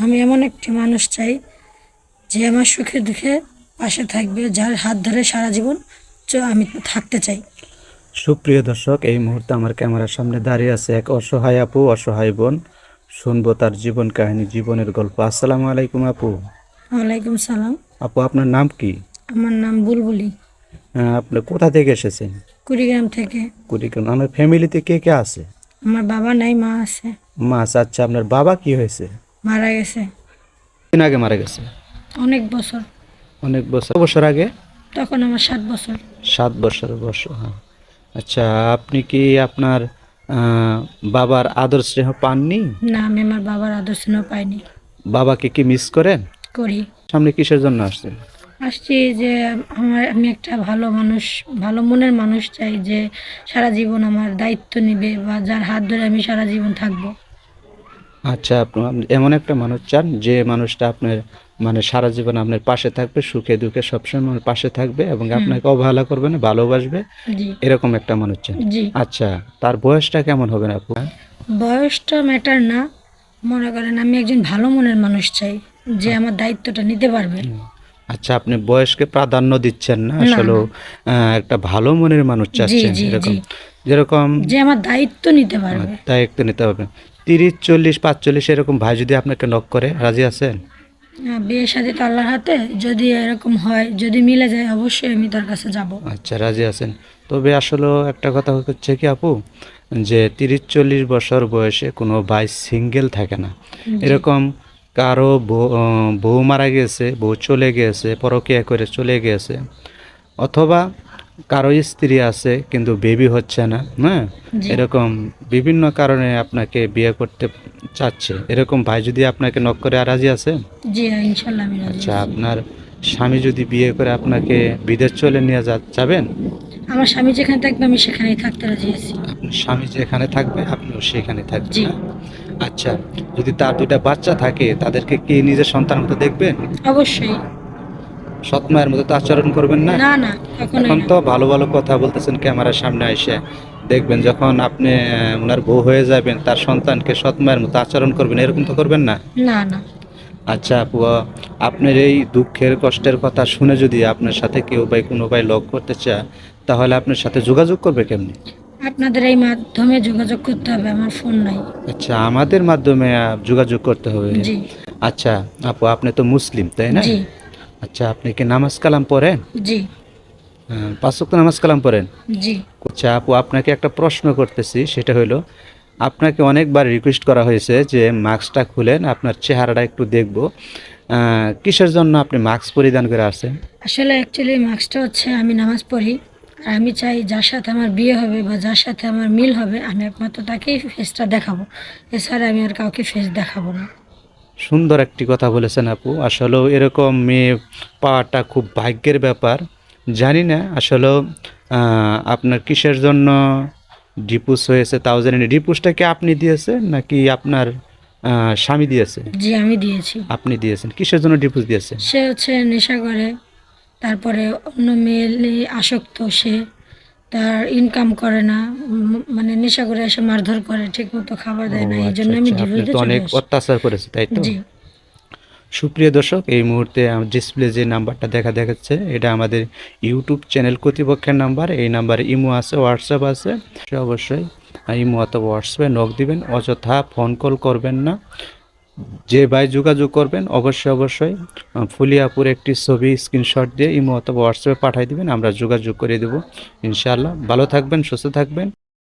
আমি এমন একটি মানুষ চাই যে আমার সুখে দুঃখে পাশে থাকবে, যার হাত ধরে সারা জীবন আমি থাকতে চাই। সুপ্রিয় দর্শক, এই মুহূর্তে আমার ক্যামেরার সামনে দাঁড়িয়ে আছে এক অসহায় আপু, অসহায় বোন। শুনবো তার জীবন কাহিনী, জীবনের গল্প। আসসালামু আলাইকুম আপু। ওয়ালাইকুম সালাম। আপু, আপনার নাম কি? আমার নাম বুলবুলি। আপনি কোথা থেকে এসেছেন? কুড়িগ্রাম থেকে। কুড়িগ্রাম। আমার ফ্যামিলিতে কে কে আছে? আমার বাবা নাই, মা আছে। মা আছে। আচ্ছা, আপনার বাবা কি হয়েছে? মারা গেছে দিন আগে মারা গেছে? অনেক বছর। অনেক বছর। বছর আগে? তখন আমার 7 বছর। 7 বছর বয়স। হ্যাঁ। আচ্ছা, আপনি কি আপনার বাবার আদর স্নেহ পাননি? না, আমি আমার বাবার আদর স্নেহ পাইনি। বাবাকে কি মিস করেন? করি। সামনে কিসের জন্য আসছেন? আসছি যে আমি একটা ভালো মানুষ, ভালো মনের মানুষ চাই, যে সারা জীবন আমার দায়িত্ব নিবে বা যার হাত ধরে আমি সারা জীবন থাকবো। আচ্ছা, আপনি এমন একটা মানুষ চান যে মানুষটা আপনার মানে সারা জীবন আপনার পাশে থাকবে, সুখে দুঃখে সবসময় আপনার পাশে থাকবে এবং আপনাকে অবহেলা করবে না, ভালোবাসবে, জি। এরকম একটা মানুষ চান। জি। আচ্ছা, তার বয়সটা কেমন হবে না আপু? বয়সটা ম্যাটার না, মনে করেন আমি একজন ভালো মনের মানুষ চাই যে আমার দায়িত্বটা নিতে পারবে। আচ্ছা, আপনি বয়সকে প্রাধান্য দিচ্ছেন না, না, আসলে না। একটা ভালো মনের মানুষ জি চাচ্ছেন, জি এরকম জি। যেরকম যে আমার দায়িত্ব নিতে পারবে। দায়িত্ব নিতে হবে। 30, 40, 45 এরকম ভাই যদি আপনাকে নক করে, রাজি আছেন? বিয়ে শাদী তো আল্লাহর হাতে, যদি এরকম হয়, যদি মিলে যায়, অবশ্যই আমি তার কাছে যাব। আচ্ছা, রাজি আছেন। তবে আসলে একটা কথা হচ্ছে কি আপু, যে 30, 40 বছর বয়সে কোনো ভাই সিঙ্গেল থাকে না। এরকম কারো বউ মারা গেছে, বউ চলে গিয়েছে, পরকীয়া করে চলে গিয়েছে, অথবা কারো স্ত্রী আছে কিন্তু বেবি হচ্ছে না, হ্যাঁ, জি এরকম বিভিন্ন কারণে আপনাকে বিয়ে করতে চাচ্ছে, এরকম ভাই যদি আপনাকে নক করে, আর রাজি আছে? জি, ইনশাল্লাহ আমি রাজি আচ্ছা, আছি। আপনার স্বামী যদি বিয়ে করে আপনাকে বিদেশ চলে নিয়ে যাবেন? আমার স্বামী যেখানে থাকবে আমি সেখানেই থাকতে রাজি আছি। আপনার স্বামী যেখানে থাকবে আপনিও সেখানে থাকবেন, জি। হ্যাঁ? আচ্ছা, যদি তার 2টা বাচ্চা থাকে, তাদেরকে কি নিজের সন্তানের মতো দেখবেন? অবশ্যই। সৎ মায়ের মতো তো আচরণ করবেন না? না না, কখনোই এখন না। তো ভালো ভালো কথা বলতেছেন ক্যামেরার সামনে এসে, দেখবেন যখন আপনি ওনার বউ হয়ে যাবেন, তার সন্তানকে সৎ মায়ের মতো আচরণ করবেন, এরকম তো করবেন না? না না। আচ্ছা আপু, আপনার এই দুঃখের কষ্টের কথা শুনে যদি আপনার সাথে কেউ বা কোনো ভাই লগ করতে চায়, তাহলে আপনার সাথে যোগাযোগ করবে কেমনি? আপনাদের এই মাধ্যমে যোগাযোগ করতে হবে, আমার ফোন নাই। আচ্ছা, আমাদের মাধ্যমে যোগাযোগ করতে হবে। জি আচ্ছা আপু, আপনি তো মুসলিম, তাই না? জি আচ্ছা, আপনি কি নামাজ কালাম পড়েন? জি 5 ওয়াক্ত নামাজ কালাম পড়েন? জি। আচ্ছা আপু, আপনাকে একটা প্রশ্ন করতেছি, সেটা হলো, আপনাকে অনেকবার রিকোয়েস্ট করা হয়েছে যে মাস্কটা খুলেন, আপনার চেহারাটা একটু দেখব। কিসের জন্য আপনি মাস্ক পরিধান করে আসছেন? আসলে অ্যাকচুয়ালি মার্কসটা হচ্ছে, আমি নামাজ পড়ি আর আমি চাই যার সাথে আমার বিয়ে হবে বা যার সাথে আমার মিল হবে, আমি একমাত্র তাকেই ফেসটা দেখাবো, এছাড়া আমি আর কাউকে ফেস দেখাবো না। সুন্দর একটি কথা বলেছেন আপু। আসলেও এরকম মেয়ে পাওয়াটা খুব ভাগ্যের ব্যাপার। জানি না আসলেও আপনার কিসের জন্য ডিপুস হয়েছে তাও জানি না। ডিপুসটা কি আপনি দিয়েছেন নাকি আপনার স্বামী দিয়েছে? জি, আমি দিয়েছি। আপনি দিয়েছেন। কিসের জন্য ডিপুস দিয়েছেন? সে হচ্ছে নেশা করে, তারপরে অন্য মেয়ে আসক্ত সে, তার ইনকাম করে না, মানে নেশা করে এসে মারধর করে, ঠিক মতো খাবার ও দেয় না, এই আচ্ছা জন্য আমি আচ্ছা, আপনি ডিভোর্স তো দিয়ে চলে অনেক আসি। অত্যাচার করেছে, তাই তো? জি সুপ্রিয় দর্শক, এই মুহূর্তে ডিসপ্লে যে নাম্বারটা দেখাচ্ছে, এটা আমাদের ইউটিউব চ্যানেল কর্তৃপক্ষের নাম্বার। এই নাম্বারে ইমো আছে, হোয়াটসঅ্যাপ আছে। সে অবশ্যই ইমো অথবা হোয়াটসঅ্যাপে নক দিবেন, অযথা ফোন কল করবেন না। যে ভাই যোগাযোগ করবেন, অবশ্যই ফুলিয়াপুর একটি ছবি স্ক্রিনশট দিয়ে ইমো অথবা হোয়াটসঅ্যাপে পাঠিয়ে দিবেন, আমরা যোগাযোগ করে দেবো ইনশাআল্লাহ। ভালো থাকবেন, সুস্থ থাকবেন।